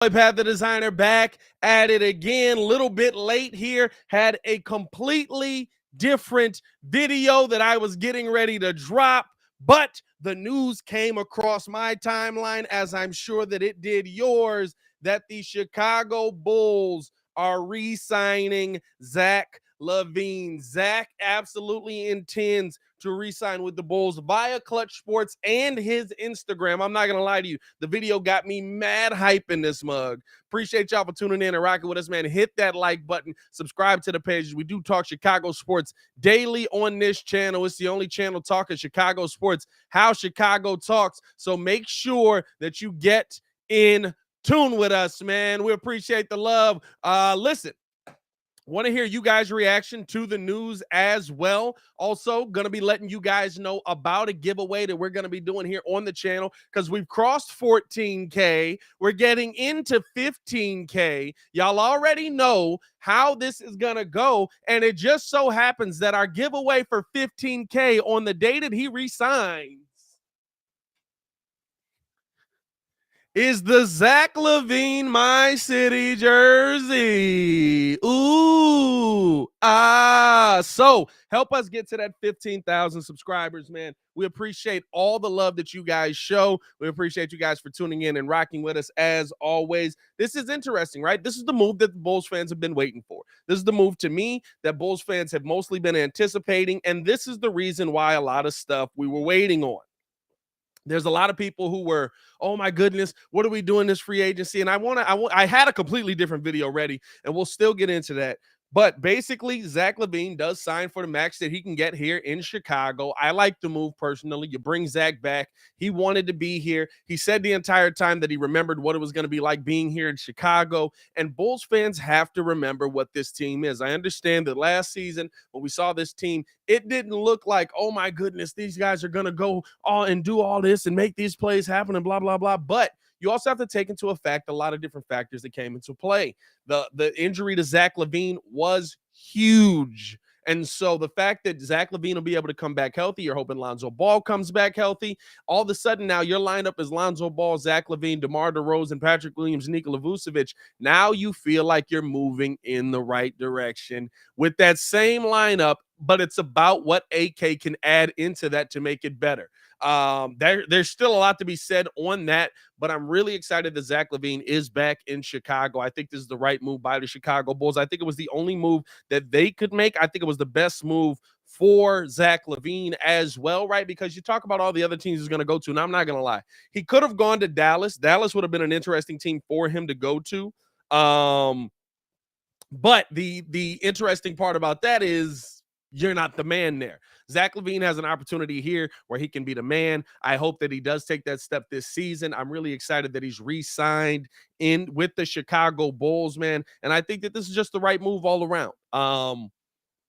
Had the designer back at it again, a little bit late here, had a completely different video that I was getting ready to drop, but the news came across my timeline, as I'm sure that it did yours, that the Chicago Bulls are re-signing Zach Lavine. Zach absolutely intends to re-sign with the Bulls via Clutch Sports and his Instagram. I'm not going to lie to you. The video got me mad hype in this mug. Appreciate y'all for tuning in and rocking with us, man. Hit that like button. Subscribe to the pages. We do talk Chicago sports daily on this channel. It's the only channel talking Chicago sports, how Chicago talks. So make sure that you get in tune with us, man. We appreciate the love. Listen, want to hear you guys' reaction to the news as well. Also, going to be letting you guys know about a giveaway that we're going to be doing here on the channel because we've crossed 14K. We're getting into 15K. Y'all already know how this is going to go, and it just so happens that our giveaway for 15K on the day that he resigns is the Zach Lavine My City jersey. Ooh, so help us get to that 15,000 subscribers, man. We appreciate all the love that you guys show. We appreciate you guys for tuning in and rocking with us as always. This is interesting, right? This is the move that the Bulls fans have been waiting for. This is the move, to me, that Bulls fans have mostly been anticipating, and this is the reason why a lot of stuff we were waiting on. There's a lot of people who were, oh my goodness, what are we doing this free agency? And I had a completely different video ready, and we'll still get into that. But basically, Zach Lavine does sign for the max that he can get here in Chicago. I like the move personally. You bring Zach back. He wanted to be here. He said the entire time that he remembered what it was going to be like being here in Chicago. And Bulls fans have to remember what this team is. I understand that last season when we saw this team, it didn't look like, oh my goodness, these guys are going to go all and do all this and make these plays happen and blah, blah, blah. But you also have to take into effect a lot of different factors that came into play. The injury to Zach Lavine was huge. And so the fact that Zach Lavine will be able to come back healthy, you're hoping Lonzo Ball comes back healthy. All of a sudden now your lineup is Lonzo Ball, Zach Lavine, DeMar DeRozan, Patrick Williams, Nikola Vucevic. Now you feel like you're moving in the right direction with that same lineup, but it's about what AK can add into that to make it better. There's still a lot to be said on that, but I'm really excited that Zach Lavine is back in Chicago. I think this is the right move by the Chicago Bulls. I think it was the only move that they could make. I think it was the best move for Zach Lavine as well, right? Because you talk about all the other teams he's going to go to, and I'm not going to lie. He could have gone to Dallas. Dallas would have been an interesting team for him to go to. But the interesting part about that is you're not the man there. Zach Lavine has an opportunity here where he can be the man. I hope that he does take that step this season. I'm really excited that he's re-signed in with the Chicago Bulls, man. And I think that this is just the right move all around.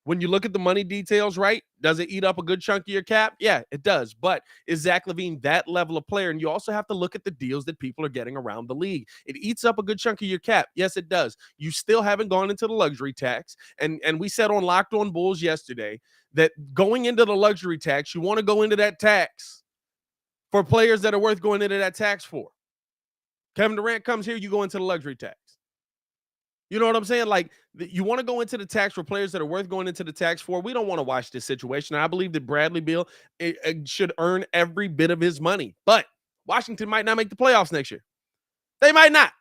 When you look at the money details, right, does it eat up a good chunk of your cap? Yeah, it does. But is Zach Lavine that level of player? And you also have to look at the deals that people are getting around the league. It eats up a good chunk of your cap. Yes, it does. You still haven't gone into the luxury tax. And we said on Locked On Bulls yesterday that going into the luxury tax, you want to go into that tax for players that are worth going into that tax for. Kevin Durant comes here, you go into the luxury tax. You know what I'm saying? Like, you want to go into the tax for players that are worth going into the tax for. We don't want to watch this situation. I believe that Bradley Beal should earn every bit of his money. But Washington might not make the playoffs next year. They might not.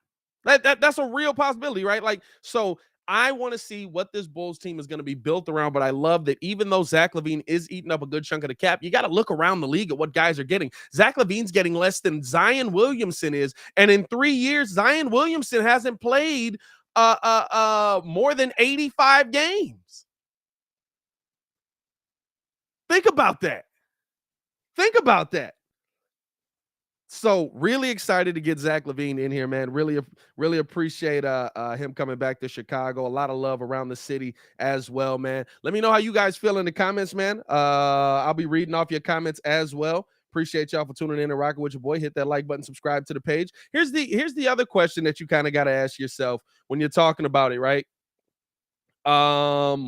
That's a real possibility, right? Like, so I want to see what this Bulls team is going to be built around. But I love that even though Zach Lavine is eating up a good chunk of the cap, you got to look around the league at what guys are getting. Zach Lavine's getting less than Zion Williamson is. And in 3 years, Zion Williamson hasn't played more than 85 games. Think about that. So really excited to get Zach Lavine in here, man. Really appreciate him coming back to Chicago. A lot of love around the city as well, man. Let me know how you guys feel in the comments, man. I'll be reading off your comments as well. Appreciate y'all for tuning in and rocking with your boy. Hit that like button, subscribe to the page. Here's the other question that you kind of got to ask yourself when you're talking about it, right? Are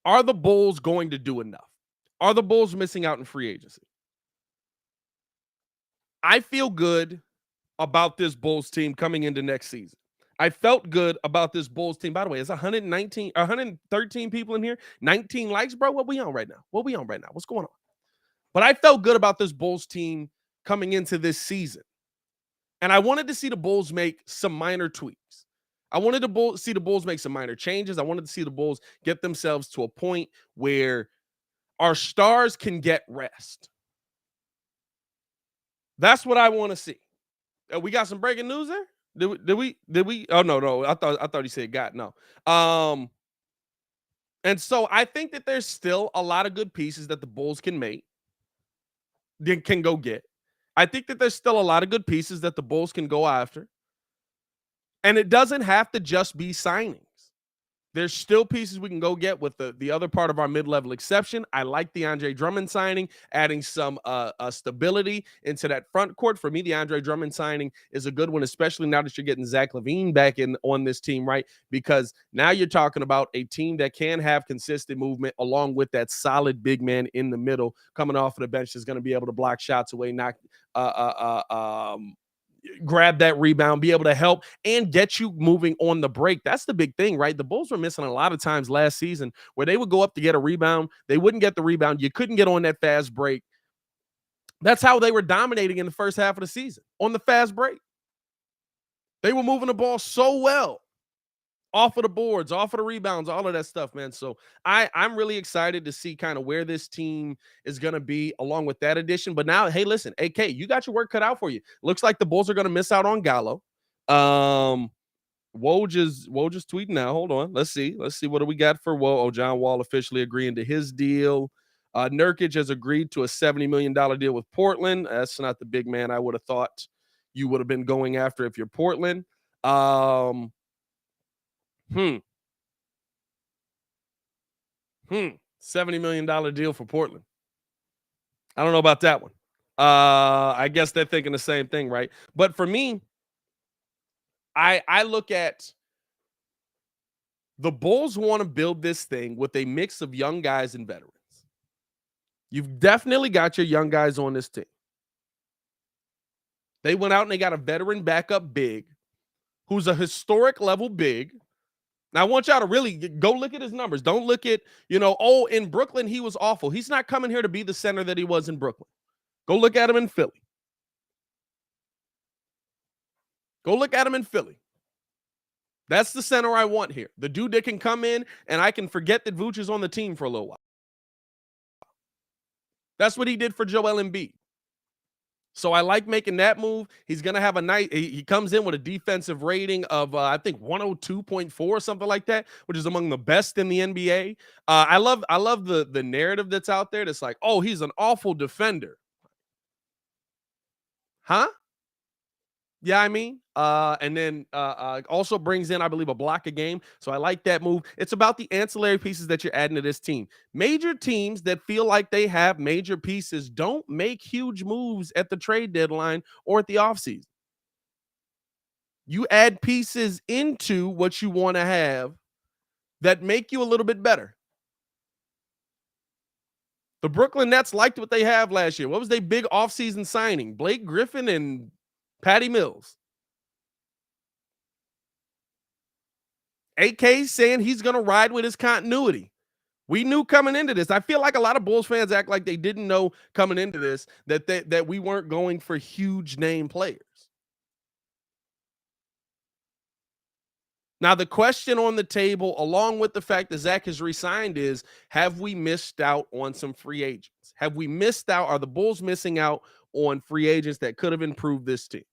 the Bulls going to do enough? Are the Bulls missing out in free agency? I feel good about this Bulls team coming into next season. I felt good about this Bulls team. By the way, it's 113 people in here. 19 likes, bro. What we on right now? What's going on? But I felt good about this Bulls team coming into this season. And I wanted to see the Bulls make some minor tweaks. I wanted to see the Bulls make some minor changes. I wanted to see the Bulls get themselves to a point where our stars can get rest. That's what I want to see. We got some breaking news there. Did we? Oh no. I thought he said got no. And so I think that there's still a lot of good pieces that the Bulls can make, can go get. I think that there's still a lot of good pieces that the Bulls can go after. And it doesn't have to just be signings. There's still pieces we can go get with the other part of our mid-level exception. I like the Andre Drummond signing, adding some stability into that front court. For me, the Andre Drummond signing is a good one, especially now that you're getting Zach Lavine back on this team, right? Because now you're talking about a team that can have consistent movement along with that solid big man in the middle coming off of the bench is going to be able to block shots away, knock grab that rebound, be able to help and get you moving on the break. That's the big thing, right? The Bulls were missing a lot of times last season where they would go up to get a rebound. They wouldn't get the rebound. You couldn't get on that fast break. That's how they were dominating in the first half of the season, on the fast break. They were moving the ball so well off of the boards, off of the rebounds, all of that stuff, man. So I'm really excited to see kind of where this team is going to be along with that addition. But now, hey, listen, AK, you got your work cut out for you. Looks like the Bulls are going to miss out on Gallo. Woj is tweeting now. Hold on. Let's see. What do we got for Woj? Oh, John Wall officially agreeing to his deal. Nurkic has agreed to a $70 million deal with Portland. That's not the big man I would have thought you would have been going after if you're Portland. $70 million deal for Portland. I don't know about that one. I guess they're thinking the same thing, right? But for me, I look at the Bulls want to build this thing with a mix of young guys and veterans. You've definitely got your young guys on this team. They went out and they got a veteran backup big who's a historic level big. Now, I want y'all to really go look at his numbers. Don't look at, in Brooklyn, he was awful. He's not coming here to be the center that he was in Brooklyn. Go look at him in Philly. That's the center I want here. The dude that can come in and I can forget that Vooch is on the team for a little while. That's what he did for Joel Embiid. So I like making that move. He's going to have a night. He comes in with a defensive rating of, I think, 102.4 or something like that, which is among the best in the NBA. I love the narrative that's out there that's like, oh, he's an awful defender. Huh? Yeah, I mean, and then also brings in, I believe, a block a game. So I like that move. It's about the ancillary pieces that you're adding to this team. Major teams that feel like they have major pieces don't make huge moves at the trade deadline or at the offseason. You add pieces into what you want to have that make you a little bit better. The Brooklyn Nets liked what they have last year. What was their big offseason signing? Blake Griffin and Patty Mills. AK saying he's going to ride with his continuity. We knew coming into this. I feel like a lot of Bulls fans act like they didn't know coming into this that we weren't going for huge name players. Now, the question on the table, along with the fact that Zach has resigned, is have we missed out on some free agents? Have we missed out? Are the Bulls missing out on free agents that could have improved this team?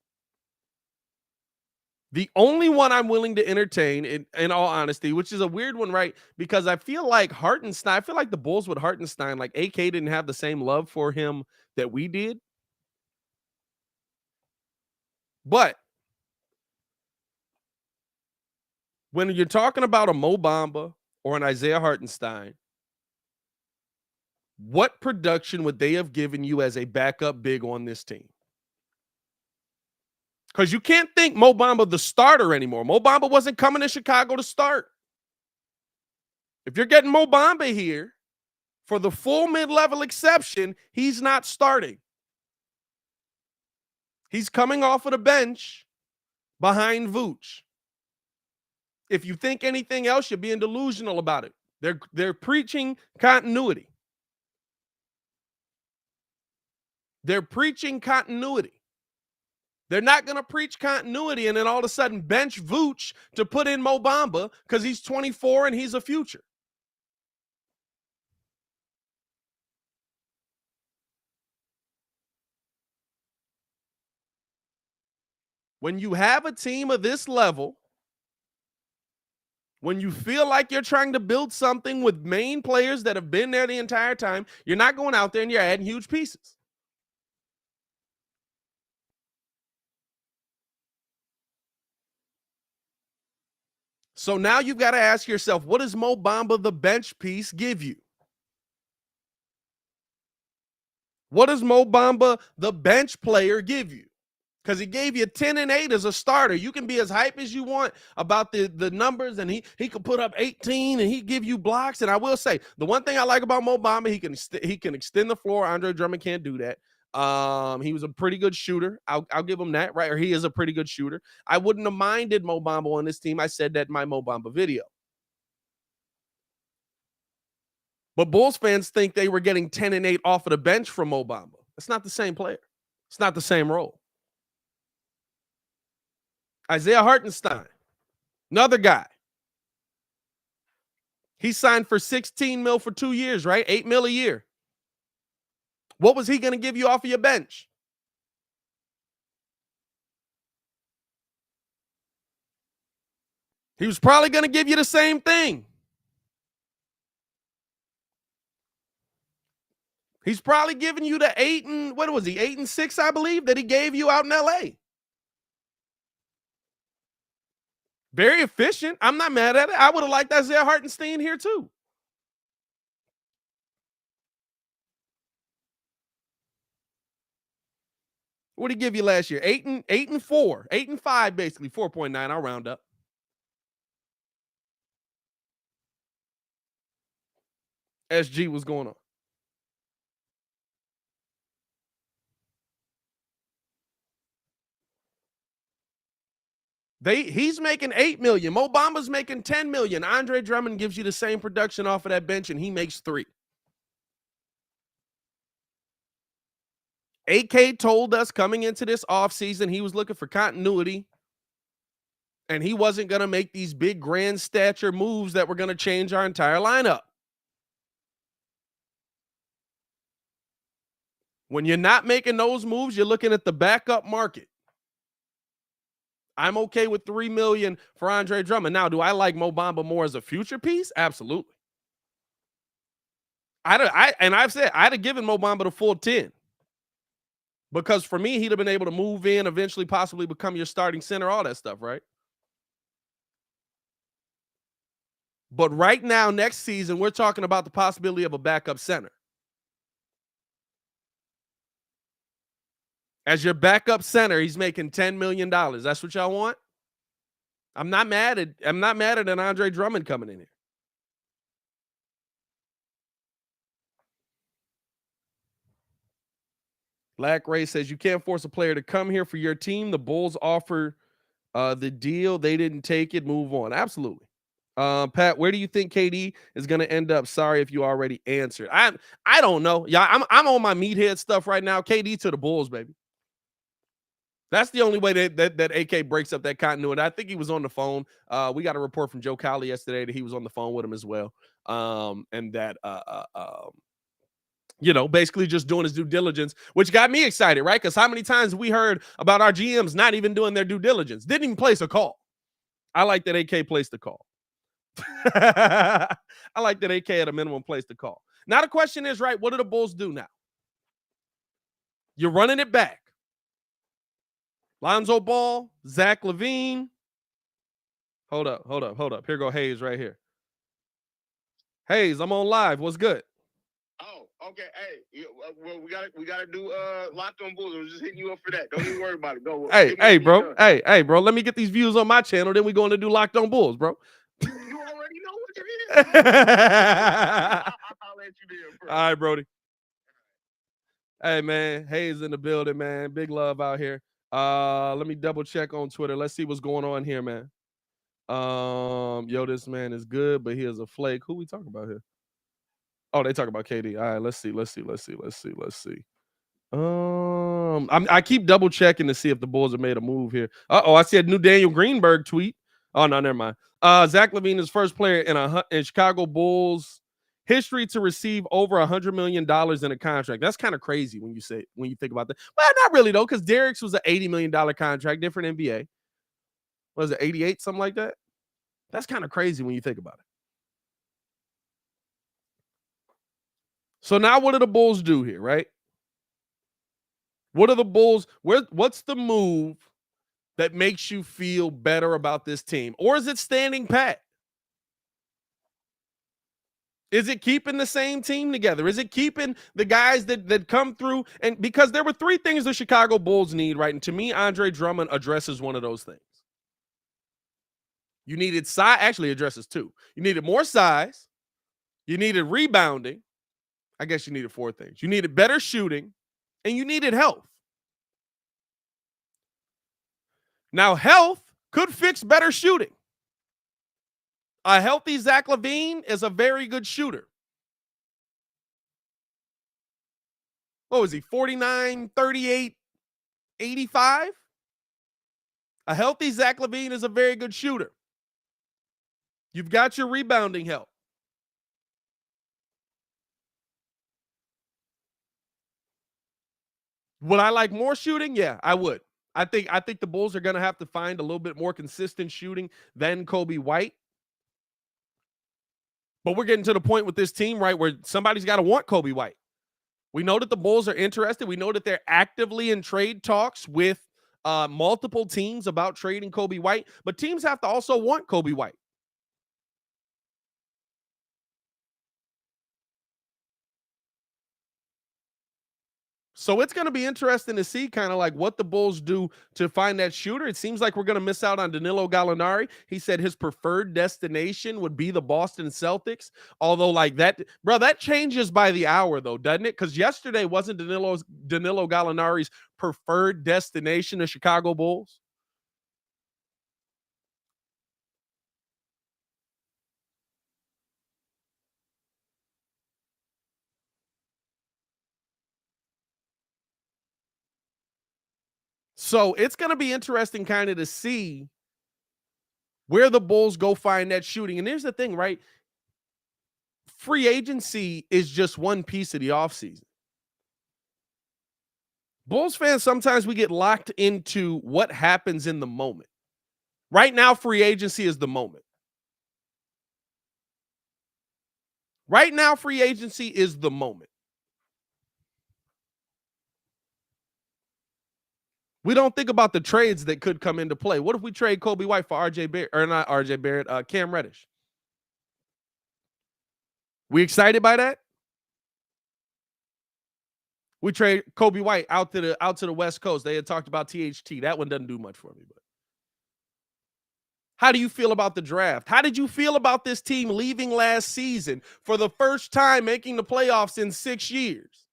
The only one I'm willing to entertain, in all honesty, which is a weird one, right? Because I feel like Hartenstein, I feel like the Bulls with Hartenstein, like AK didn't have the same love for him that we did. But when you're talking about a Mo Bamba or an Isaiah Hartenstein, what production would they have given you as a backup big on this team? Because you can't think Mo Bamba the starter anymore. Mo Bamba wasn't coming to Chicago to start. If you're getting Mo Bamba here for the full mid-level exception, he's not starting. He's coming off of the bench behind Vooch. If you think anything else, you're being delusional about it. They're preaching continuity. They're preaching continuity. They're not going to preach continuity and then all of a sudden bench Vooch to put in Mo Bamba because he's 24 and he's a future. When you have a team of this level, when you feel like you're trying to build something with main players that have been there the entire time, you're not going out there and you're adding huge pieces. So now you've got to ask yourself, what does Mo Bamba, the bench piece, give you? What does Mo Bamba, the bench player, give you? Because he gave you 10 and 8 as a starter. You can be as hype as you want about the numbers, and he could put up 18 and he give you blocks. And I will say, the one thing I like about Mo Bamba, he can extend the floor. Andre Drummond can't do that. He was a pretty good shooter. I'll give him that, right? Or he is a pretty good shooter. I wouldn't have minded Mo Bamba on this team. I said that in my Mo Bamba video. But Bulls fans think they were getting 10 and 8 off of the bench from Mo Bamba. It's not the same player. It's not the same role. Isaiah Hartenstein, another guy. He signed for $16 million for 2 years, right? $8 million a year. What was he going to give you off of your bench? He was probably going to give you the same thing. He's probably giving you the 8 and 6, I believe, that he gave you out in LA. Very efficient. I'm not mad at it. I would have liked Isaiah Hartenstein here too. What did he give you last year? 8 and 4, 8 and 5, basically 4.9. I'll round up. SG, what's going on? He's making $8 million. Mo Bamba's making $10 million. Andre Drummond gives you the same production off of that bench, and he makes $3 million. AK told us coming into this offseason he was looking for continuity, and he wasn't going to make these big grand stature moves that were going to change our entire lineup. When you're not making those moves, you're looking at the backup market. I'm okay with $3 million for Andre Drummond. Now, do I like Mo Bamba more as a future piece? Absolutely. I've said I'd have given Mo Bamba the full 10. Because for me, he'd have been able to move in, eventually possibly become your starting center, all that stuff, right? But right now, next season, we're talking about the possibility of a backup center. As your backup center, he's making $10 million. That's what y'all want? I'm not mad at an Andre Drummond coming in here. Black Ray says you can't force a player to come here for your team. The Bulls offer the deal. They didn't take it. Move on. Absolutely. Pat, where do you think KD is going to end up? Sorry if you already answered. I don't know. Yeah, I'm on my meathead stuff right now. KD to the Bulls, baby. That's the only way that AK breaks up that continuity. I think he was on the phone. We got a report from Joe Cowley yesterday that he was on the phone with him as well. And that basically just doing his due diligence, which got me excited, right? Because how many times we heard about our GMs not even doing their due diligence? Didn't even place a call. I like that AK placed the call. I like that AK at a minimum placed the call. Now the question is, right, what do the Bulls do now? You're running it back. Lonzo Ball, Zach Lavine. Hold up. Here go Hayes right here. Hayes, I'm on live. What's good? Oh, okay. Hey, well, we gotta do Locked On Bulls. I was just hitting you up for that. Don't even worry about it. Go. Hey, bro. Hey, bro. Let me get these views on my channel. Then we going to do Locked On Bulls, bro. You already know what it is. I'll let you do it first. All right, Brody. Hey, man. Hayes in the building, man. Big love out here. Let me double check on Twitter. Let's see what's going on here, man. Yo, this man is good, but he is a flake. Who we talking about here? Oh, they talk about KD. All right, let's see. I keep double checking to see if the Bulls have made a move here. I see a new Daniel Greenberg tweet. Oh no, never mind. Zach Lavine is first player in Chicago Bulls history to receive over $100 million in a contract. That's kind of crazy when you think about that. Well, not really though, because Derek's was an $80 million contract, different NBA. Was it 88, something like that? That's kind of crazy when you think about it. So now what do the Bulls do here, right? What are the Bulls? What's the move that makes you feel better about this team? Or is it standing pat? Is it keeping the same team together? Is it keeping the guys that come through? And because there were three things the Chicago Bulls need, right? And to me, Andre Drummond addresses one of those things. You needed size, actually addresses two. You needed more size. You needed rebounding. I guess you needed four things. You needed better shooting, and you needed health. Now, health could fix better shooting. A healthy Zach Lavine is a very good shooter. What was he, 49, 38, 85? A healthy Zach Lavine is a very good shooter. You've got your rebounding help. Would I like more shooting? Yeah, I would. I think the Bulls are going to have to find a little bit more consistent shooting than Kobe White. But we're getting to the point with this team, right, where somebody's got to want Kobe White. We know that the Bulls are interested. We know that they're actively in trade talks with multiple teams about trading Kobe White. But teams have to also want Kobe White. So it's going to be interesting to see kind of like what the Bulls do to find that shooter. It seems like we're going to miss out on Danilo Gallinari. He said his preferred destination would be the Boston Celtics. Although like that, bro, that changes by the hour though, doesn't it? Because yesterday wasn't Danilo Gallinari's preferred destination the Chicago Bulls? So it's going to be interesting kind of to see where the Bulls go find that shooting. And here's the thing, right? Free agency is just one piece of the offseason. Bulls fans, sometimes we get locked into what happens in the moment. Right now, free agency is the moment. Right now, free agency is the moment. We don't think about the trades that could come into play. What if we trade Kobe White for RJ Barrett, or not RJ Barrett, Cam Reddish? We excited by that? We trade Kobe White out to the West Coast. They had talked about THT. That one doesn't do much for me. But how do you feel about the draft? How did you feel about this team leaving last season for the first time making the playoffs in 6 years?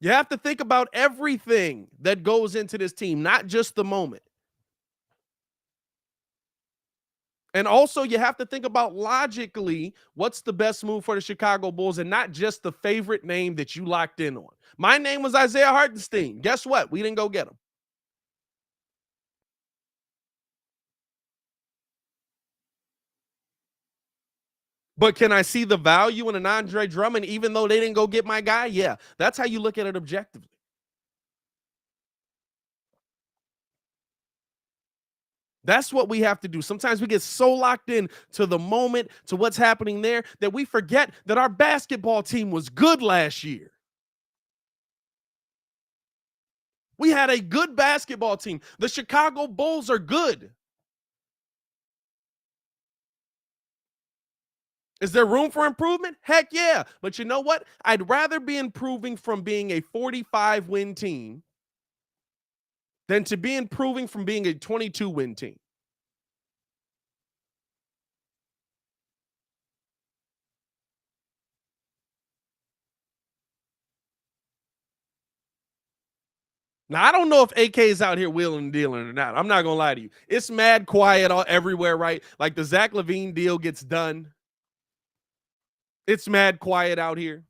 You have to think about everything that goes into this team, not just the moment. And also, you have to think about logically what's the best move for the Chicago Bulls and not just the favorite name that you locked in on. My name was Isaiah Hartenstein. Guess what? We didn't go get him. But can I see the value in an Andre Drummond even though they didn't go get my guy? Yeah, that's how you look at it objectively. That's what we have to do. Sometimes we get so locked in to the moment, to what's happening there, that we forget that our basketball team was good last year. We had a good basketball team. The Chicago Bulls are good. Is there room for improvement? Heck yeah. But you know what? I'd rather be improving from being a 45-win team than to be improving from being a 22-win team. Now, I don't know if AK is out here wheeling and dealing or not. I'm not going to lie to you. It's mad quiet everywhere, right? Like the Zach Lavine deal gets done. It's mad quiet out here.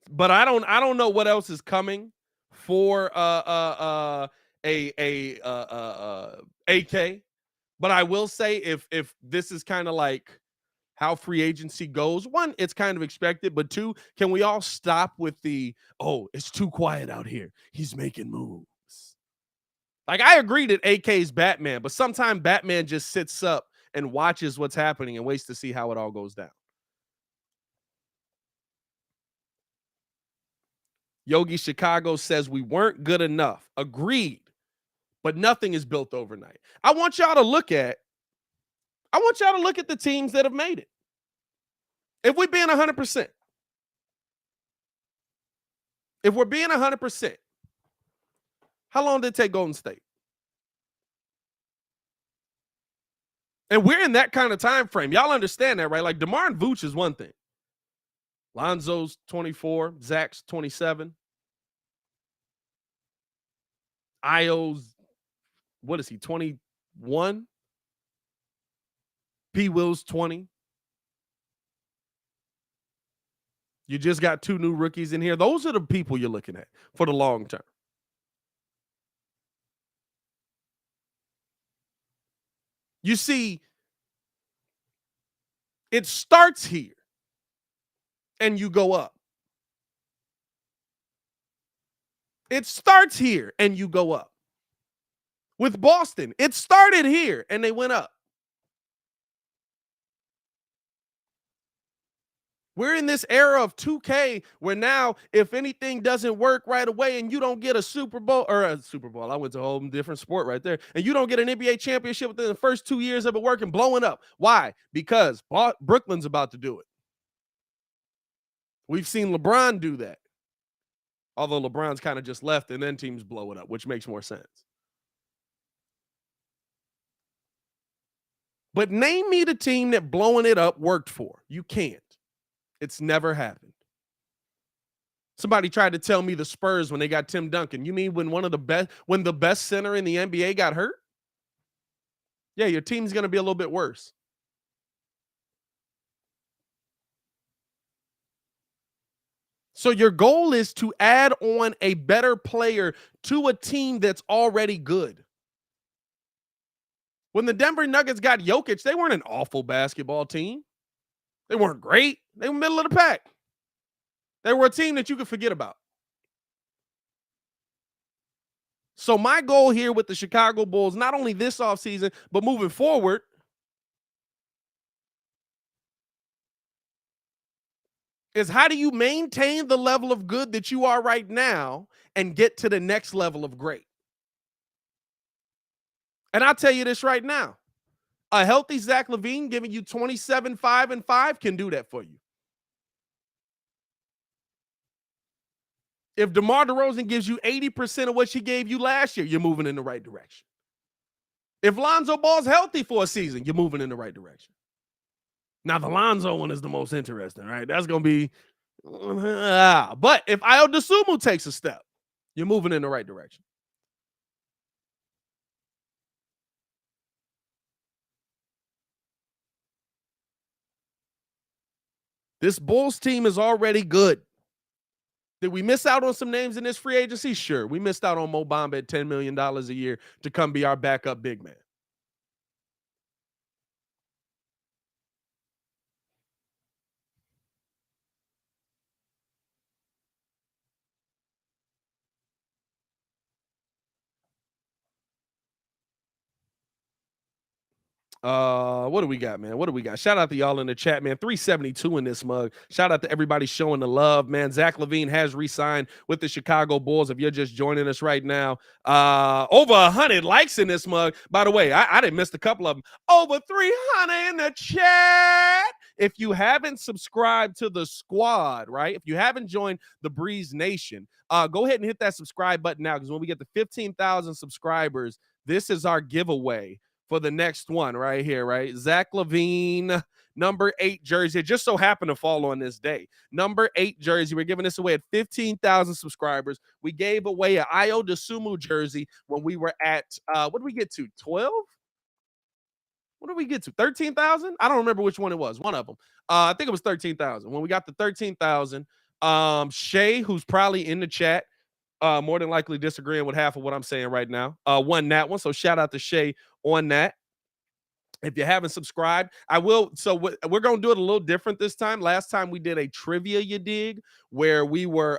But I don't know what else is coming for AK. But I will say if this is kind of like how free agency goes, one, it's kind of expected, but two, can we all stop with it's too quiet out here, he's making moves? Like, I agree that AK's Batman, but sometimes Batman just sits up and watches what's happening and waits to see how it all goes down. Yogi Chicago says we weren't good enough. Agreed, but nothing is built overnight. I want y'all to look at the teams that have made it. If we're being 100%, how long did it take Golden State? And we're in that kind of time frame. Y'all understand that, right? Like, DeMar and Vooch is one thing. Lonzo's 24, Zach's 27. Io's, what is he, 21? P. Will's 20. You just got 2 new rookies in here. Those are the people you're looking at for the long term. You see, it starts here and you go up. It starts here and you go up. With Boston, it started here and they went up. We're in this era of 2K where now, if anything doesn't work right away and you don't get a Super Bowl, I went to a whole different sport right there, and you don't get an NBA championship within the first 2 years of it working, blowing up. Why? Because Brooklyn's about to do it. We've seen LeBron do that. Although LeBron's kind of just left and then teams blow it up, which makes more sense. But name me the team that blowing it up worked for. You can't. It's never happened. Somebody tried to tell me the Spurs when they got Tim Duncan. You mean when the best center in the NBA got hurt? Yeah, your team's going to be a little bit worse. So your goal is to add on a better player to a team that's already good. When the Denver Nuggets got Jokic, they weren't an awful basketball team. They weren't great. They were middle of the pack. They were a team that you could forget about. So my goal here with the Chicago Bulls, not only this offseason, but moving forward, is how do you maintain the level of good that you are right now and get to the next level of great? And I'll tell you this right now. A healthy Zach Lavine giving you 27, 5, and 5 can do that for you. If DeMar DeRozan gives you 80% of what she gave you last year, you're moving in the right direction. If Lonzo Ball's healthy for a season, you're moving in the right direction. Now, the Lonzo one is the most interesting, right? That's going to be... But if Ayo Dosunmu takes a step, you're moving in the right direction. This Bulls team is already good. Did we miss out on some names in this free agency? Sure. We missed out on Mo Bamba at $10 million a year to come be our backup big man. What do we got, man? What do we got? Shout out to y'all in the chat, man. 372 in this mug. Shout out to everybody showing the love, man. Zach Lavine has re-signed with the Chicago Bulls. If you're just joining us right now, over 100 likes in this mug. By the way, I didn't miss a couple of them. Over 300 in the chat. If you haven't subscribed to the squad, right? If you haven't joined the Breeze Nation, go ahead and hit that subscribe button now, because when we get to 15,000 subscribers, this is our giveaway for the next one right here, right? Zach Lavine, number 8 jersey. It just so happened to fall on this day. Number 8 jersey. We're giving this away at 15,000 subscribers. We gave away an Ayo Dosunmu jersey when we were at, what did we get to? 12? What did we get to? 13,000? I don't remember which one it was. One of them. I think it was 13,000. When we got to 13,000, Shay, who's probably in the chat, more than likely disagreeing with half of what I'm saying right now, won that one. So shout out to Shay on that. If you haven't subscribed, I will. So we're going to do it a little different this time. Last time we did a trivia, you dig, where we were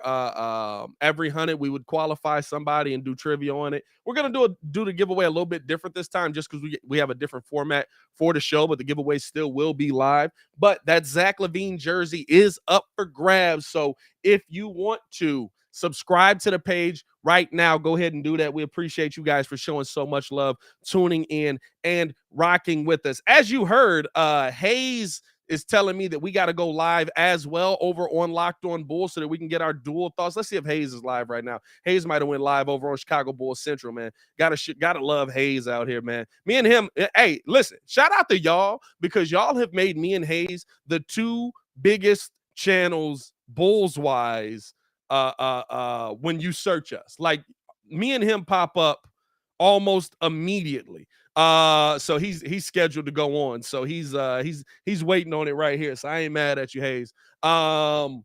every 100 we would qualify somebody and do trivia on it. We're going to do the giveaway a little bit different this time, just because we have a different format for the show, but the giveaway still will be live. But that Zach Lavine jersey is up for grabs. So if you want to subscribe to the page right now, go ahead and do that. We appreciate you guys for showing so much love, tuning in and rocking with us. As you heard, Hayes is telling me that we got to go live as well over on Locked On Bulls so that we can get our dual thoughts. Let's see if Hayes is live right now. Hayes might have went live over on Chicago Bulls Central, man. Gotta love Hayes out here, man. Me and him, hey, listen, shout out to y'all, because y'all have made me and Hayes the 2 biggest channels Bulls-wise when you search us. Like, me and him pop up almost immediately. So he's scheduled to go on. So he's waiting on it right here. So I ain't mad at you, Hayes. But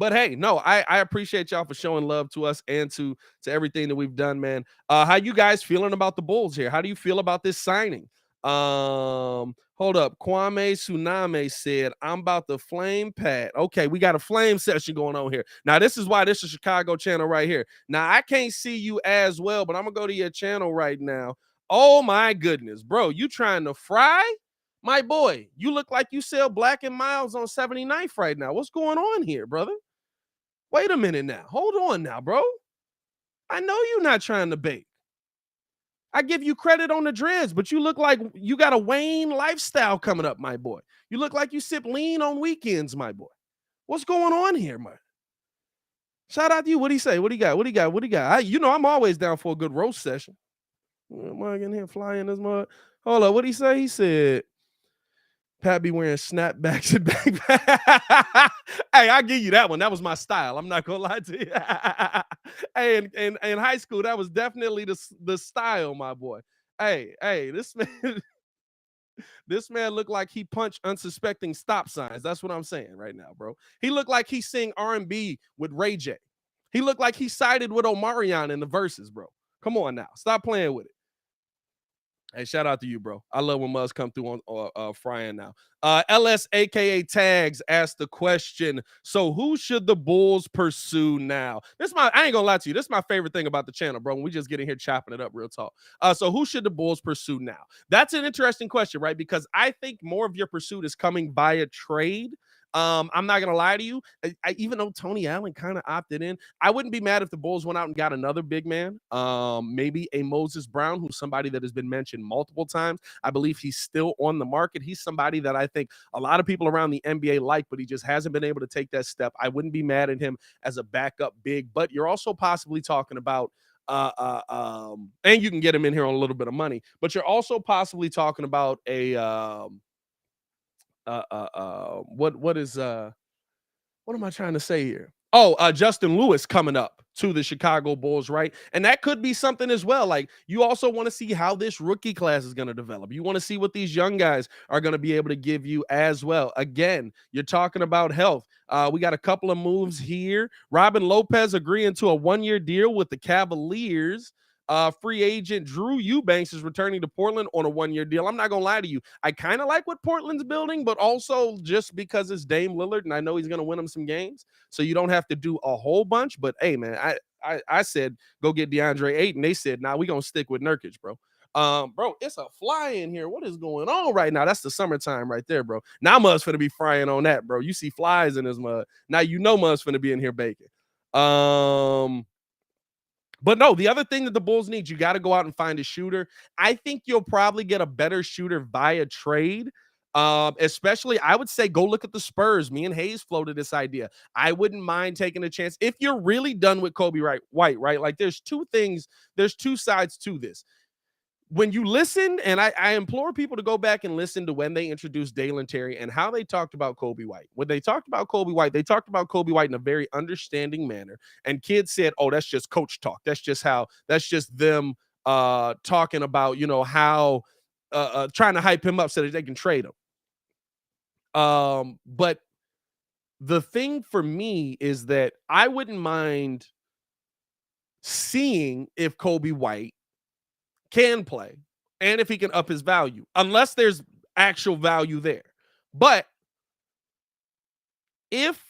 hey, no, I appreciate y'all for showing love to us and to everything that we've done, man. How you guys feeling about the Bulls here? How do you feel about this signing? Hold up. Kwame Tsunami said, I'm about to flame Pat. Okay, we got a flame session going on here. Now, this is why this is Chicago channel right here. Now, I can't see you as well, but I'm going to go to your channel right now. Oh, my goodness, bro. You trying to fry? My boy, you look like you sell Black and Miles on 79th right now. What's going on here, brother? Wait a minute now. Hold on now, bro. I know you're not trying to bake. I give you credit on the dreads, but you look like you got a Wayne lifestyle coming up, my boy. You look like you sip lean on weekends, my boy. What's going on here, man? Shout out to you. What'd he say? What do you got? I'm always down for a good roast session. Am I in here flying this mud? Hold up. What'd he say? He said, Pat be wearing snapbacks and backpacks. Hey, I'll give you that one. That was my style. I'm not gonna lie to you. Hey, in high school, that was definitely the style, my boy. Hey, this man looked like he punched unsuspecting stop signs. That's what I'm saying right now, bro. He looked like he sing R&B with Ray J. He looked like he sided with Omarion in the verses, bro. Come on now. Stop playing with it. Hey, shout out to you, bro. I love when Muzz come through on frying now. LS, aka Tags, asked the question. So who should the Bulls pursue now? I ain't gonna lie to you. This is my favorite thing about the channel, bro. We just get in here chopping it up real talk. So who should the Bulls pursue now? That's an interesting question, right? Because I think more of your pursuit is coming via trade. I'm not gonna lie to you. Even though Tony Allen kind of opted in, I wouldn't be mad if the Bulls went out and got another big man. Maybe a Moses Brown, who's somebody that has been mentioned multiple times. I believe he's still on the market. He's somebody that I think a lot of people around the NBA like, but he just hasn't been able to take that step. I wouldn't be mad at him as a backup big, but you're also possibly talking about and you can get him in here on a little bit of money, but you're also possibly talking about a what am I trying to say here? Justin Lewis coming up to the Chicago Bulls, right? And that could be something as well. Like, you also want to see how this rookie class is going to develop. You want to see what these young guys are going to be able to give you as well. Again, you're talking about health. We got a couple of moves here. Robin Lopez agreeing to a 1-year deal with the Cavaliers. Free agent Drew Eubanks is returning to Portland on a 1-year deal. I'm not going to lie to you. I kind of like what Portland's building, but also just because it's Dame Lillard and I know he's going to win them some games. So you don't have to do a whole bunch. But, hey, man, I said go get DeAndre Ayton. They said, nah, we're going to stick with Nurkic, bro. Bro, it's a fly in here. What is going on right now? That's the summertime right there, bro. Now Mud's finna be frying on that, bro. You see flies in his mud. Now you know Mud's finna be in here baking. But no, the other thing that the Bulls need, you got to go out and find a shooter. I think you'll probably get a better shooter via trade. Especially, I would say go look at the Spurs. Me and Hayes floated this idea. I wouldn't mind taking a chance if you're really done with Kobe White, right? Like, there's two sides to this. when you listen, and I implore people to go back and listen to when they introduced Dalen Terry and how they talked about Kobe White. When they talked about Kobe White, they talked about Kobe White in a very understanding manner. And kids said, "Oh, that's just coach talk. That's just them talking about, how trying to hype him up so that they can trade him." But the thing for me is that I wouldn't mind seeing if Kobe White can play and if he can up his value, unless there's actual value there. But if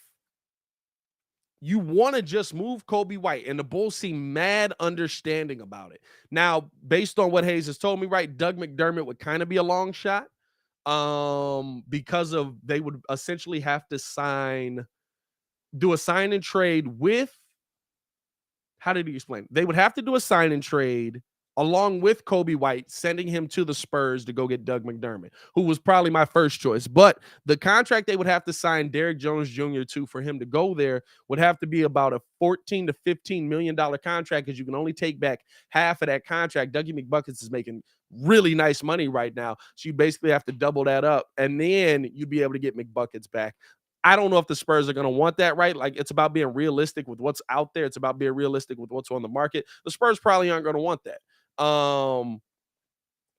you want to just move Kobe White, and the Bulls seem mad understanding about it. Now, based on what Hayes has told me, right, Doug McDermott would kind of be a long shot because of they would essentially have to do a sign and trade with, how did he explain? They would have to do a sign and trade along with Kobe White, sending him to the Spurs to go get Doug McDermott, who was probably my first choice. But the contract they would have to sign Derrick Jones Jr. to for him to go there would have to be about a $14 to $15 million contract, because you can only take back half of that contract. Dougie McBuckets is making really nice money right now. So you basically have to double that up, and then you'd be able to get McBuckets back. I don't know if the Spurs are going to want that, right? Like, it's about being realistic with what's out there. It's about being realistic with what's on the market. The Spurs probably aren't going to want that.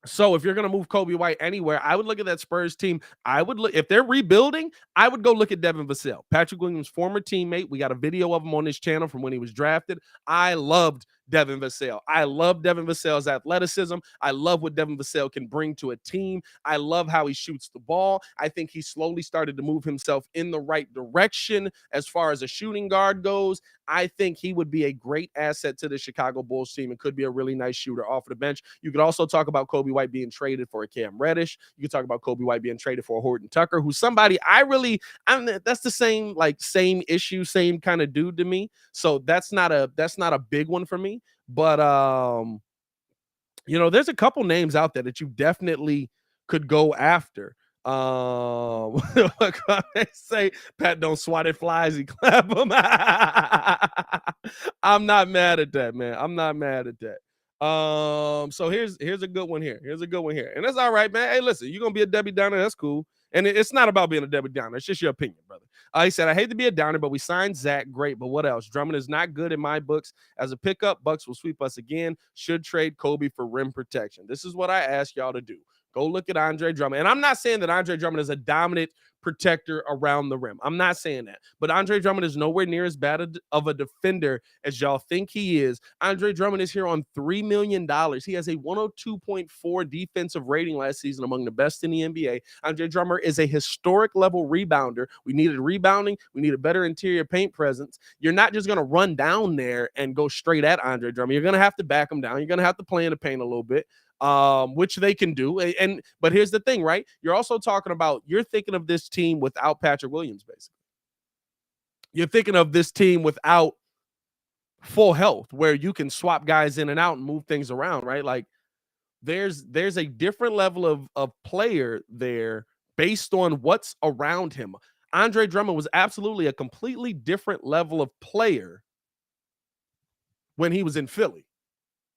So if you're going to move Kobe White anywhere, I would look at that Spurs team. I would look, if they're rebuilding, I would go look at Devin Vassell, Patrick Williams' former teammate. We got a video of him on this channel from when he was drafted. I loved Devin Vassell. I love Devin Vassell's athleticism. I love what Devin Vassell can bring to a team. I love how he shoots the ball. I think he slowly started to move himself in the right direction as far as a shooting guard goes. I think he would be a great asset to the Chicago Bulls team and could be a really nice shooter off the bench. You could also talk about Kobe White being traded for a Cam Reddish. You could talk about Kobe White being traded for a Horton Tucker, who's somebody that's the same issue, same kind of dude to me. So that's not a big one for me. But there's a couple names out there that you definitely could go after. Say Pat don't swat at flies, he clap them. I'm not mad at that, man. I'm not mad at that. So here's a good one here. Here's a good one here. And that's all right, man. Hey, listen, you're gonna be a Debbie Downer, that's cool. And it's not about being a Debbie Downer. It's just your opinion, brother. He said, I hate to be a downer, but we signed Zach. Great, but what else? Drummond is not good in my books. As a pickup, Bucks will sweep us again. Should trade Kobe for rim protection. This is what I ask y'all to do. Go look at Andre Drummond. And I'm not saying that Andre Drummond is a dominant protector around the rim. I'm not saying that. But Andre Drummond is nowhere near as bad of a defender as y'all think he is. Andre Drummond is here on $3 million. He has a 102.4 defensive rating last season, among the best in the NBA. Andre Drummond is a historic level rebounder. We needed rebounding. We need a better interior paint presence. You're not just going to run down there and go straight at Andre Drummond. You're going to have to back him down. You're going to have to play in the paint a little bit. Which they can do. But here's the thing, right? You're also talking about, you're thinking of this team without Patrick Williams, basically. You're thinking of this team without full health, where you can swap guys in and out and move things around, right? Like, there's a different level of player there based on what's around him. Andre Drummond was absolutely a completely different level of player when he was in Philly.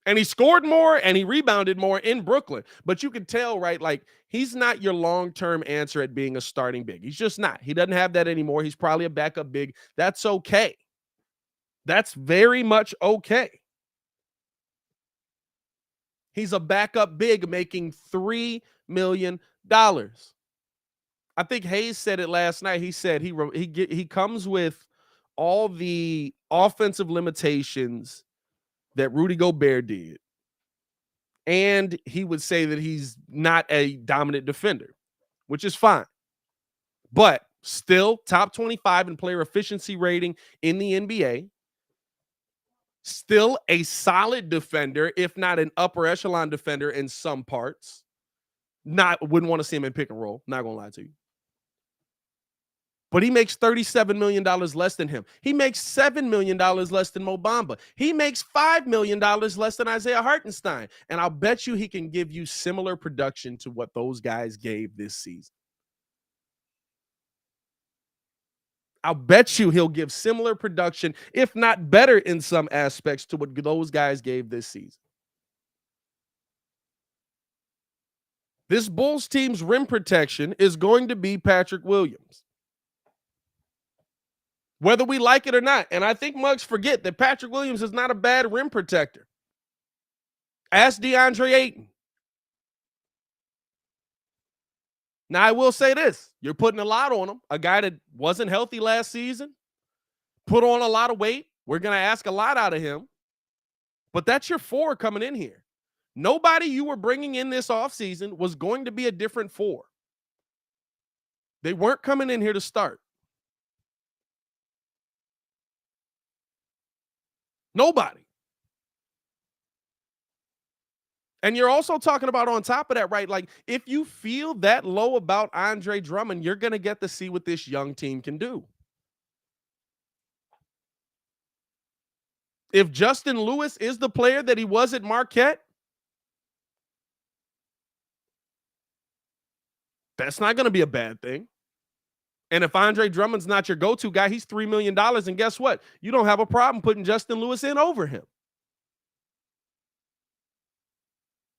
And he scored more and he rebounded more in Brooklyn. But you can tell, right, like, he's not your long-term answer at being a starting big. He's just not. He doesn't have that anymore. He's probably a backup big. That's okay. That's very much okay. He's a backup big making $3 million. I think Hayes said it last night. He said he comes with all the offensive limitations that Rudy Gobert did. And he would say that he's not a dominant defender, which is fine. But still top 25 in player efficiency rating in the NBA. Still a solid defender, if not an upper echelon defender in some parts. Wouldn't want to see him in pick and roll. Not going to lie to you. But he makes $37 million less than him. He makes $7 million less than Mo Bamba. He makes $5 million less than Isaiah Hartenstein. And I'll bet you he can give you similar production to what those guys gave this season. I'll bet you he'll give similar production, if not better in some aspects, to what those guys gave this season. This Bulls team's rim protection is going to be Patrick Williams, whether we like it or not. And I think mugs forget that Patrick Williams is not a bad rim protector. Ask DeAndre Ayton. Now, I will say this. You're putting a lot on him. A guy that wasn't healthy last season, put on a lot of weight. We're going to ask a lot out of him. But that's your four coming in here. Nobody you were bringing in this offseason was going to be a different four. They weren't coming in here to start. Nobody. And you're also talking about on top of that, right? Like, if you feel that low about Andre Drummond, you're going to get to see what this young team can do. If Justin Lewis is the player that he was at Marquette, that's not going to be a bad thing. And if Andre Drummond's not your go-to guy, he's $3 million. And guess what? You don't have a problem putting Justin Lewis in over him.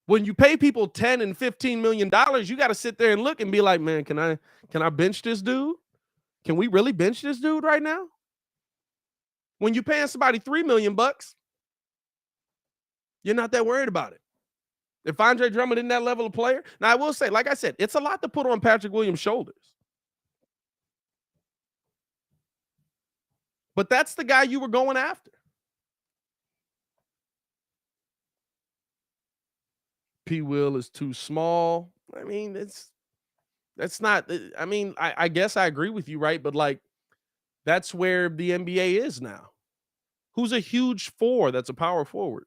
When you pay people $10 and $15 million, you got to sit there and look and be like, man, can I bench this dude? Can we really bench this dude right now? When you're paying somebody $3 million, you're not that worried about it. If Andre Drummond isn't that level of player, now I will say, like I said, it's a lot to put on Patrick Williams' shoulders. But that's the guy you were going after. P. Will is too small. I mean, that's not. I mean, I guess I agree with you, right? But like, that's where the NBA is now. Who's a huge four that's a power forward?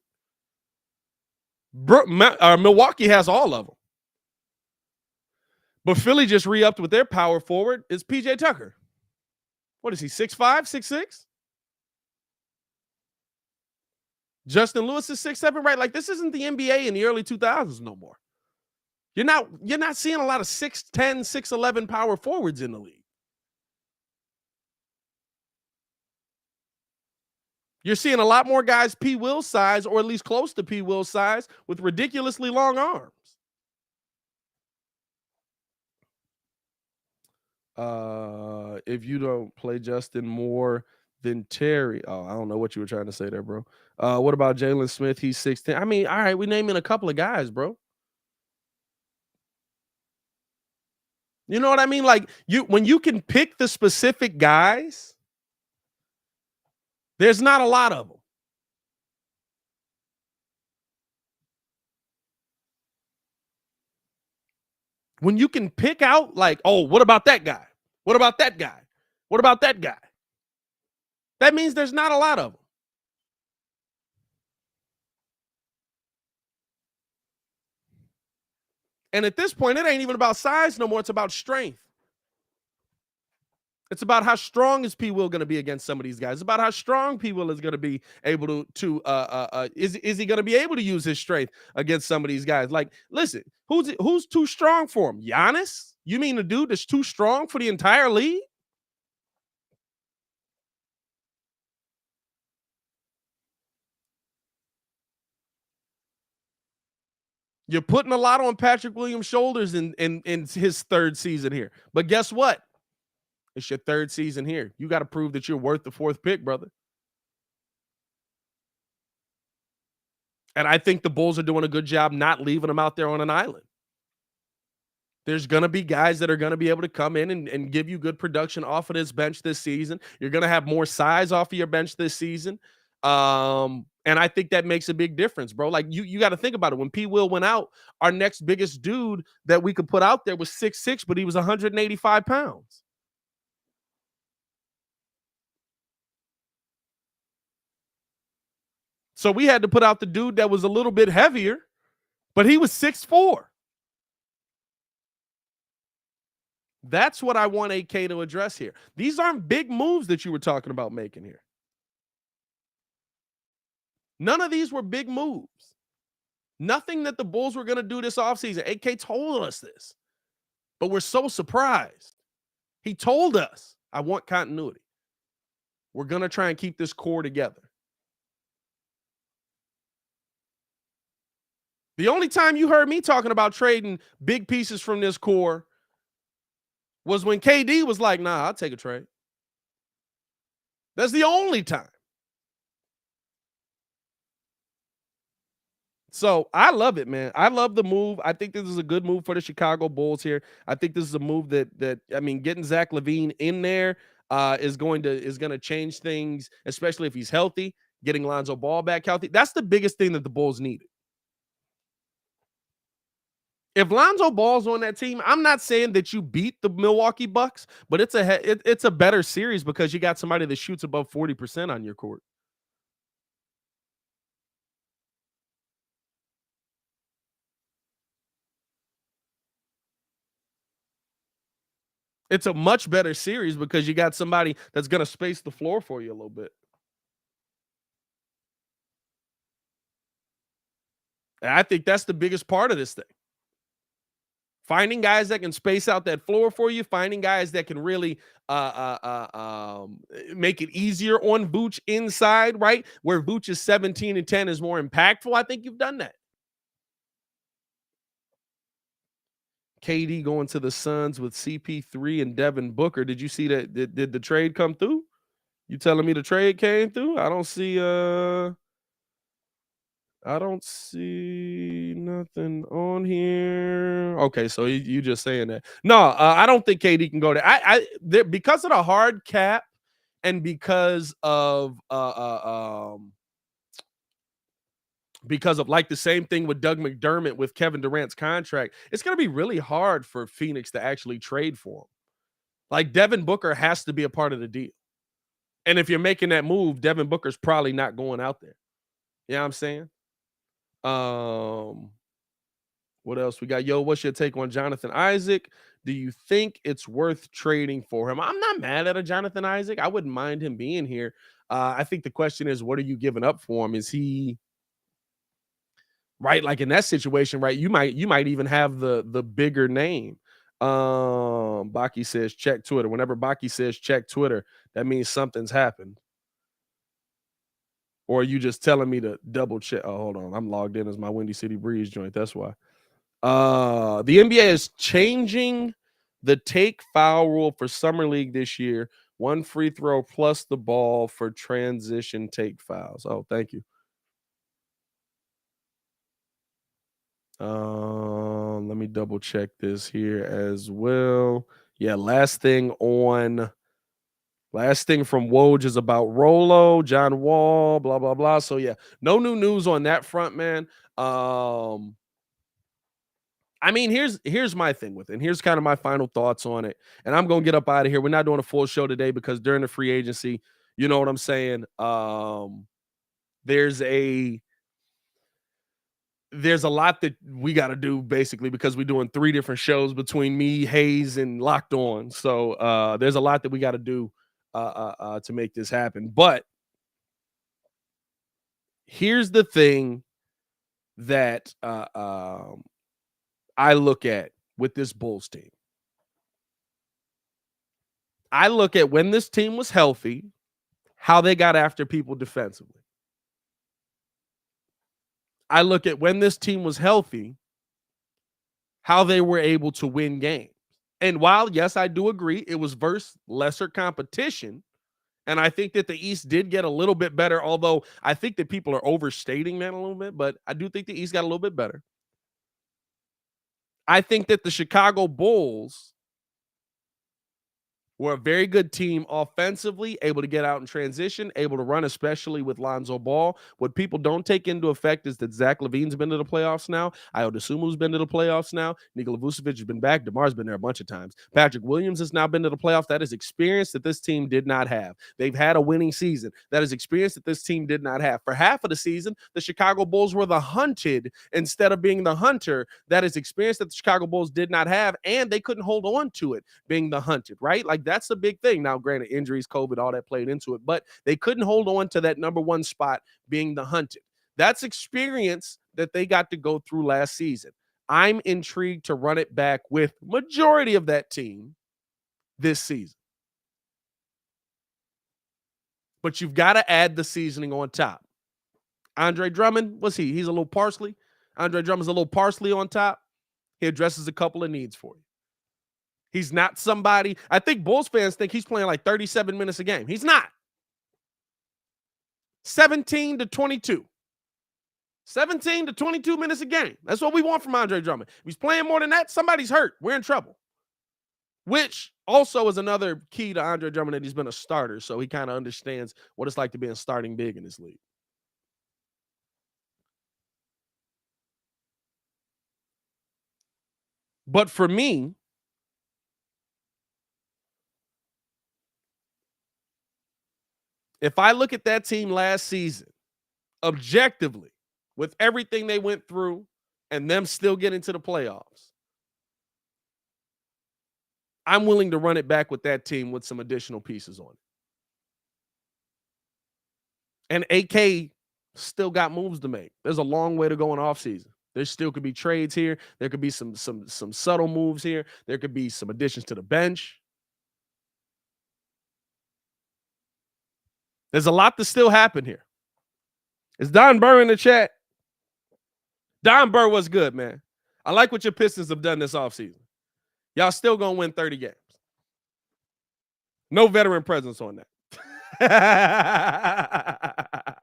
Milwaukee has all of them. But Philly just re-upped with their power forward. Is PJ Tucker. What is he, 6'5", 6'6"? Justin Lewis is 6'7", right? Like, this isn't the NBA in the early 2000s no more. You're not seeing a lot of 6'10", 6'11" power forwards in the league. You're seeing a lot more guys P. Will size, or at least close to P. Will size, with ridiculously long arms. If you don't play Justin more than Terry, I don't know what you were trying to say there, bro. What about Jalen Smith? He's 6'10". I mean, all right, we naming a couple of guys, bro. You know what I mean? Like, when you can pick the specific guys, there's not a lot of them. When you can pick out, like, oh, what about that guy? What about that guy? What about that guy? That means there's not a lot of them. And at this point, it ain't even about size no more. It's about strength. It's about how strong is P. Will going to be against some of these guys. It's about how strong P. Will is going to be able is he going to be able to use his strength against some of these guys? Like, listen, who's too strong for him? Giannis? You mean the dude that's too strong for the entire league? You're putting a lot on Patrick Williams' shoulders in his third season here. But guess what? It's your third season here. You got to prove that you're worth the fourth pick, brother. And I think the Bulls are doing a good job not leaving him out there on an island. There's going to be guys that are going to be able to come in and give you good production off of this bench this season. You're going to have more size off of your bench this season. And I think that makes a big difference, bro. Like, you got to think about it. When P. Will went out, our next biggest dude that we could put out there was 6'6", but he was 185 pounds. So we had to put out the dude that was a little bit heavier, but he was 6'4". That's what I want AK to address here. These aren't big moves that you were talking about making here. None of these were big moves. Nothing that the Bulls were going to do this offseason. AK told us this, but we're so surprised. He told us, I want continuity. We're going to try and keep this core together. The only time you heard me talking about trading big pieces from this core was when KD was like, nah, I'll take a trade. That's the only time. So I love it, man. I love the move. I think this is a good move for the Chicago Bulls here. I think this is a move that I mean, getting Zach Lavine in there is going to change things, especially if he's healthy. Getting Lonzo Ball back healthy. That's the biggest thing that the Bulls needed. If Lonzo Ball's on that team, I'm not saying that you beat the Milwaukee Bucks, but it's a better series because you got somebody that shoots above 40% on your court. It's a much better series because you got somebody that's going to space the floor for you a little bit. And I think that's the biggest part of this thing. Finding guys that can space out that floor for you, finding guys that can really make it easier on Vooch inside, right? Where Vooch is 17 and 10 is more impactful. I think you've done that. KD going to the Suns with CP3 and Devin Booker. Did you see that? Did the trade come through? You telling me the trade came through? I don't see nothing on here. Okay, so you just saying that. No, I don't think KD can go there. Because of the hard cap and because of like the same thing with Doug McDermott with Kevin Durant's contract, it's going to be really hard for Phoenix to actually trade for him. Like Devin Booker has to be a part of the deal. And if you're making that move, Devin Booker's probably not going out there. You know what I'm saying? What else we got? Yo, what's your take on Jonathan Isaac? Do you think it's worth trading for him? I'm not mad at a Jonathan Isaac. I wouldn't mind him being here. I think the question is, what are you giving up for him? Is he right? Like in that situation, right? You might even have the bigger name. Baki says check Twitter. Whenever Baki says check Twitter, that means something's happened. Or are you just telling me to double check? Oh, hold on. I'm logged in as my Windy City Breeze joint. That's why. The NBA is changing the take foul rule for Summer League this year. 1 free throw plus the ball for transition take fouls. Oh, thank you. Let me double check this here as well. Yeah, last thing from Woj is about Rolo, John Wall, blah blah blah. So yeah, no new news on that front, man. I mean, here's my thing with it. And here's kind of my final thoughts on it. And I'm gonna get up out of here. We're not doing a full show today because during the free agency, you know what I'm saying. There's a lot that we got to do basically because we're doing 3 different shows between me, Hayes, and Locked On. So there's a lot that we got to do to make this happen. But here's the thing that I look at with this Bulls team. I look at when this team was healthy, how they got after people defensively. I look at when this team was healthy, how they were able to win games. And while, yes, I do agree, it was versus lesser competition. And I think that the East did get a little bit better, although I think that people are overstating that a little bit, but I do think the East got a little bit better. I think that the Chicago Bulls were a very good team offensively, able to get out in transition, able to run, especially with Lonzo Ball. What people don't take into effect is that Zach Lavine's been to the playoffs now. Ayo Dosunmu's been to the playoffs now. Nikola Vucevic has been back. DeMar's been there a bunch of times. Patrick Williams has now been to the playoffs. That is experience that this team did not have. They've had a winning season. That is experience that this team did not have. For half of the season, the Chicago Bulls were the hunted instead of being the hunter. That is experience that the Chicago Bulls did not have, and they couldn't hold on to it being the hunted, right? Like that's the big thing. Now, granted, injuries, COVID, all that played into it, but they couldn't hold on to that number 1 spot being the hunted. That's experience that they got to go through last season. I'm intrigued to run it back with majority of that team this season. But you've got to add the seasoning on top. Andre Drummond, what's he? He's a little parsley. Andre Drummond's a little parsley on top. He addresses a couple of needs for you. He's not somebody, I think Bulls fans think he's playing like 37 minutes a game. He's not. 17 to 22. 17 to 22 minutes a game. That's what we want from Andre Drummond. If he's playing more than that, somebody's hurt. We're in trouble. Which also is another key to Andre Drummond, that he's been a starter, so he kind of understands what it's like to be a starting big in this league. But for me, if I look at that team last season, objectively, with everything they went through and them still getting to the playoffs, I'm willing to run it back with that team with some additional pieces on it. And AK still got moves to make. There's a long way to go in offseason. There still could be trades here. There could be some subtle moves here. There could be some additions to the bench. There's a lot to still happen here. Is Don Burr in the chat? Don Burr was good, man. I like what your Pistons have done this offseason. Y'all still going to win 30 games. No veteran presence on that.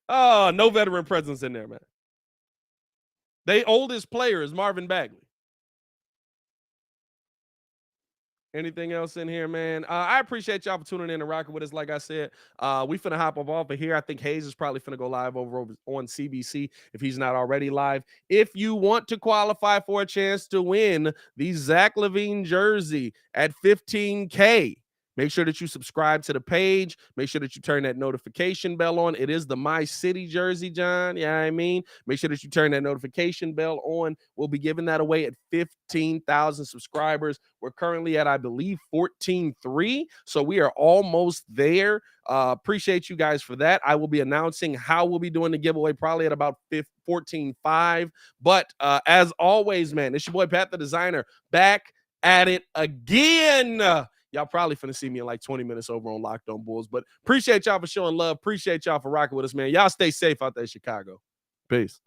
Oh, no veteran presence in there, man. Their oldest player is Marvin Bagley. Anything else in here, man? I appreciate y'all for tuning in and rocking with us. Like I said, we finna hop up off of here. I think Hayes is probably finna go live over on CBC if he's not already live. If you want to qualify for a chance to win the Zach Lavine jersey at $15K, make sure that you subscribe to the page. Make sure that you turn that notification bell on. It is the My City jersey, John. Yeah, I mean, make sure that you turn that notification bell on. We'll be giving that away at 15,000 subscribers. We're currently at, I believe, 14.3. So we are almost there. Appreciate you guys for that. I will be announcing how we'll be doing the giveaway probably at about 14.5. But as always, man, it's your boy Pat the Designer back at it again. Y'all probably finna see me in like 20 minutes over on Locked On Bulls. But appreciate y'all for showing love. Appreciate y'all for rocking with us, man. Y'all stay safe out there in Chicago. Peace.